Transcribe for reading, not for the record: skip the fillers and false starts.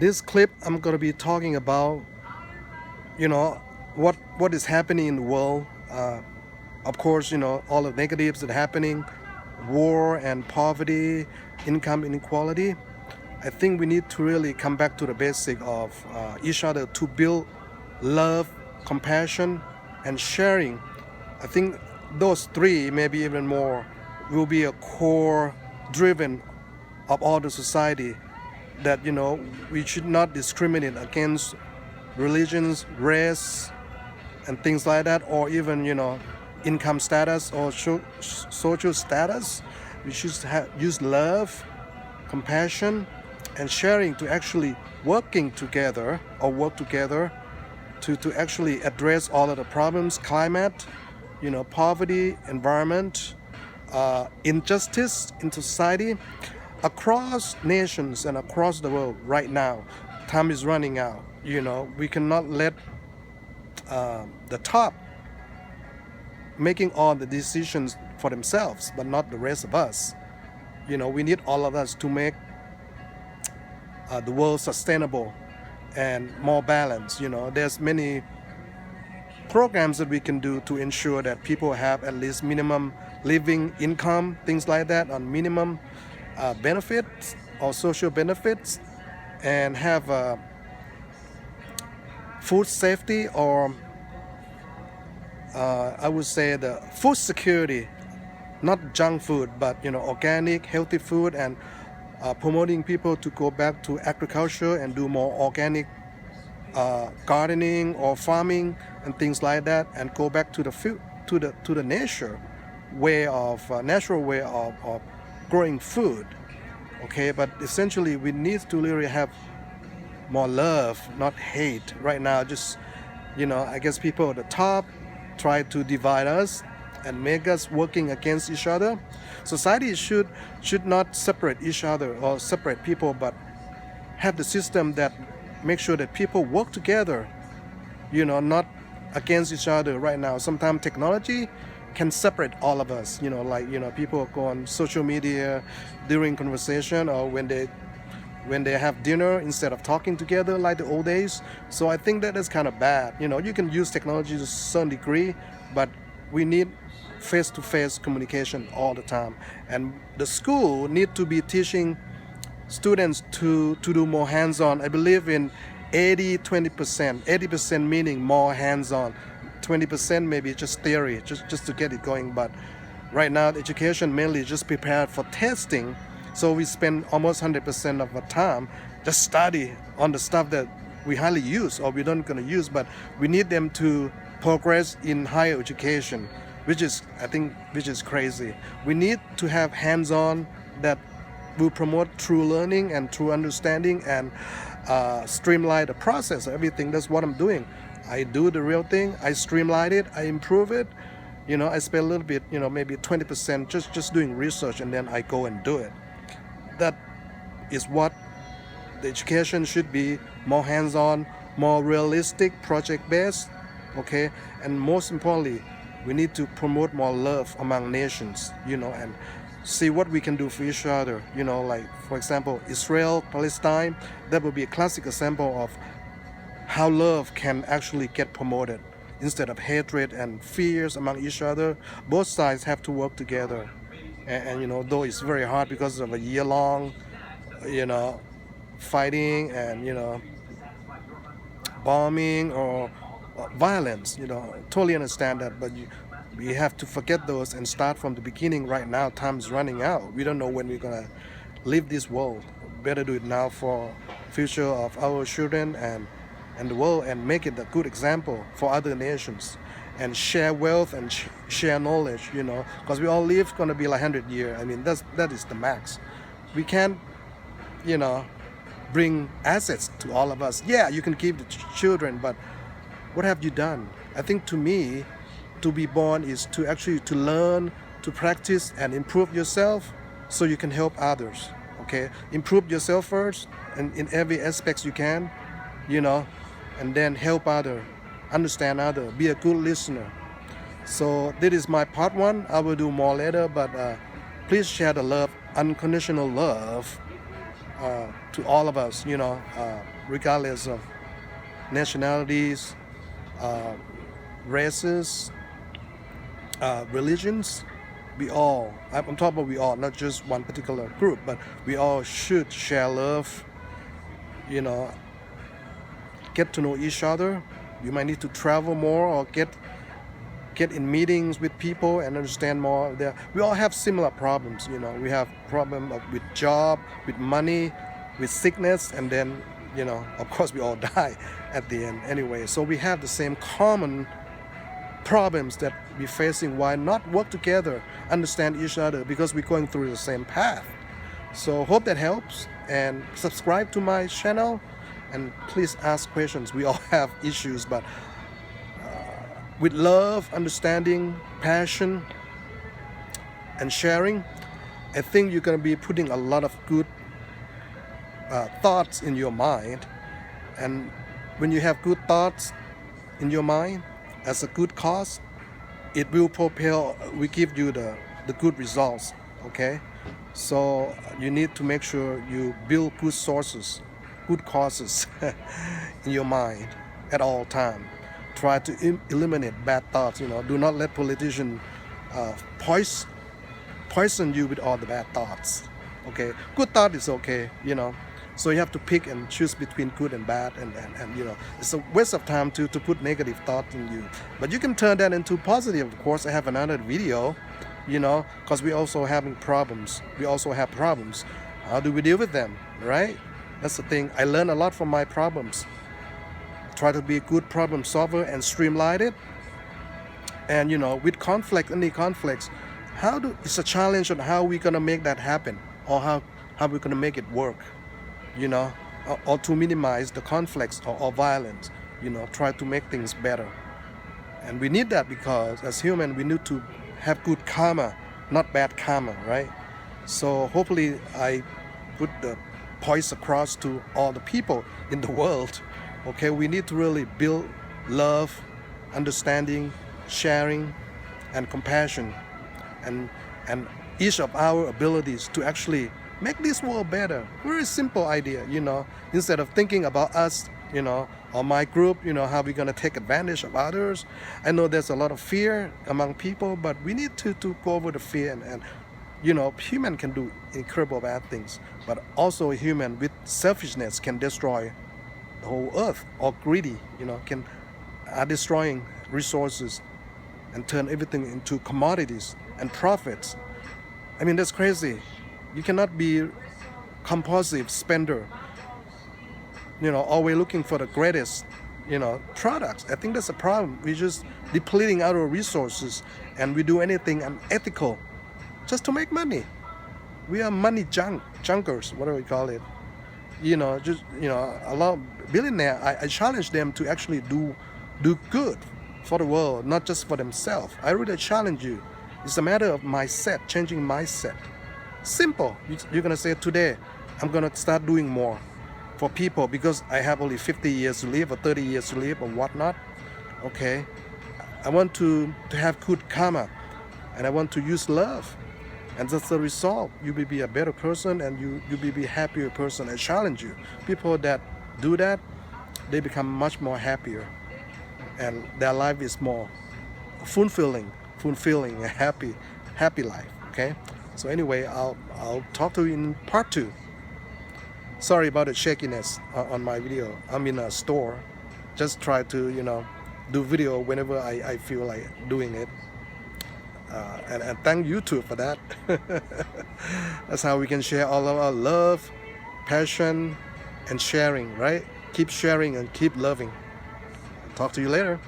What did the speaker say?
This clip I'm gonna be talking about, you know, what is happening in the world. Of course, all the negatives that are happening, war and poverty, income inequality. I think we need to really come back to the basic of each other to build love, compassion, and sharing. I think those three, maybe even more, will be a core driven of all the society, that we should not discriminate against religions, race, and things like that, or even income status or social status. We should use love, compassion, and sharing to actually working together or work together to actually address all of the problems: climate, poverty, environment, injustice in society across nations and across the world right now. Time is running out. We cannot let the top making all the decisions for themselves, but not the rest of us. We need all of us to make the world sustainable and more balanced. There's many programs that we can do to ensure that people have at least minimum living income, things like that, on minimum benefits or social benefits, and have food safety, or I would say the food security, not junk food, but organic, healthy food, and promoting people to go back to agriculture and do more organic gardening or farming and things like that, and go back to the to the nature way of natural way of growing food. Okay, but essentially we need to really have more love, not hate. Right now, just I guess people at the top try to divide us and make us working against each other. Society should not separate each other or separate people, but have the system that make sure that people work together, not against each other. Right now, sometimes technology can separate all of us, like people go on social media during conversation, or when they have dinner, instead of talking together like the old days. So I think that is kind of bad. You can use technology to a certain degree, but we need face-to-face communication all the time. And the school need to be teaching students to do more hands-on. I believe in 80-20%. 80% meaning more hands-on. 20% maybe just theory, just to get it going. But right now, the education mainly just prepared for testing. So we spend almost 100% of our time just study on the stuff that we hardly use or we don't gonna use. But we need them to progress in higher education, which is crazy. We need to have hands-on that will promote true learning and true understanding, and streamline the process of everything. That's what I'm doing. I do the real thing. I streamline it. I improve it. I spend a little bit, maybe 20% just doing research, and then I go and do it. That is what the education should be: more hands-on, more realistic, project-based. Okay, and most importantly, we need to promote more love among nations. And see what we can do for each other. Like for example, Israel, Palestine. That would be a classic example of how love can actually get promoted instead of hatred and fears among each other. Both sides have to work together, and though it's very hard because of a year-long, fighting and bombing or violence. Totally understand that, but we have to forget those and start from the beginning. Right now, time's running out. We don't know when we're gonna leave this world. Better do it now for future of our children and the world, and make it a good example for other nations, and share wealth and share knowledge. Because we all live gonna be like 100 years. I mean, that is the max. We can't bring assets to all of us. Yeah, you can give the children, but what have you done? I think, to me, to be born is to actually to learn, to practice, and improve yourself so you can help others. Okay, improve yourself first, and in every aspect you can, and then help other, understand other, be a good listener. So this is my part one. I will do more later, but please share the love, unconditional love, to all of us, regardless of nationalities, races, religions. I'm talking about we all, not just one particular group, but we all should share love, get to know each other. You might need to travel more or get in meetings with people and understand more. We all have similar problems. We have problem with job, with money, with sickness, and then of course we all die at the end anyway. So we have the same common problems that we're facing. Why not work together, understand each other, because we're going through the same path. So hope that helps, and subscribe to my channel, and please ask questions. We all have issues, but with love, understanding, passion, and sharing, I think you're going to be putting a lot of good thoughts in your mind. And when you have good thoughts in your mind as a good cause, it will give you the good results. Okay, so you need to make sure you build good sources, good causes in your mind at all time. Try to eliminate bad thoughts. Do not let politicians poison you with all the bad thoughts. Okay, good thought is okay. So you have to pick and choose between good and bad, and it's a waste of time to put negative thoughts in you. But you can turn that into positive. Of course, I have another video, because we also having problems. We also have problems. How do we deal with them, right? That's the thing. I learned a lot from my problems. Try to be a good problem solver and streamline it. And with any conflicts, it's a challenge on how we're gonna make that happen, or how we're gonna make it work, or to minimize the conflicts or violence. Try to make things better. And we need that, because as human we need to have good karma, not bad karma, right? So hopefully I put the points across to all the people in the world. Okay, we need to really build love, understanding, sharing, and compassion, and each of our abilities to actually make this world better. Very simple idea, instead of thinking about us, or my group, how we're gonna take advantage of others. I know there's a lot of fear among people, but we need to go over the fear, and human can do incredible bad things, but also a human with selfishness can destroy the whole earth, or greedy, are destroying resources and turn everything into commodities and profits. I mean, that's crazy. You cannot be compulsive spender, always looking for the greatest, products. I think that's a problem. We're just depleting our resources, and we do anything unethical just to make money. We are money junkers, whatever we call it. A lot of billionaires, I challenge them to actually do good for the world, not just for themselves. I really challenge you. It's a matter of mindset, changing mindset. Simple. You're gonna say, today I'm gonna start doing more for people because I have only 50 years to live or 30 years to live or whatnot. Okay, I want to have good karma, and I want to use love, and that's the result. You will be a better person, and you will be a happier person. I challenge you. People that do that, they become much more happier, and their life is more fulfilling, a happy life. Okay. So anyway, I'll talk to you in part 2. Sorry about the shakiness on my video. I'm in a store. Just try to do video whenever I feel like doing it. And thank YouTube for that. That's how we can share all of our love, passion, and sharing, right? Keep sharing and keep loving. Talk to you later.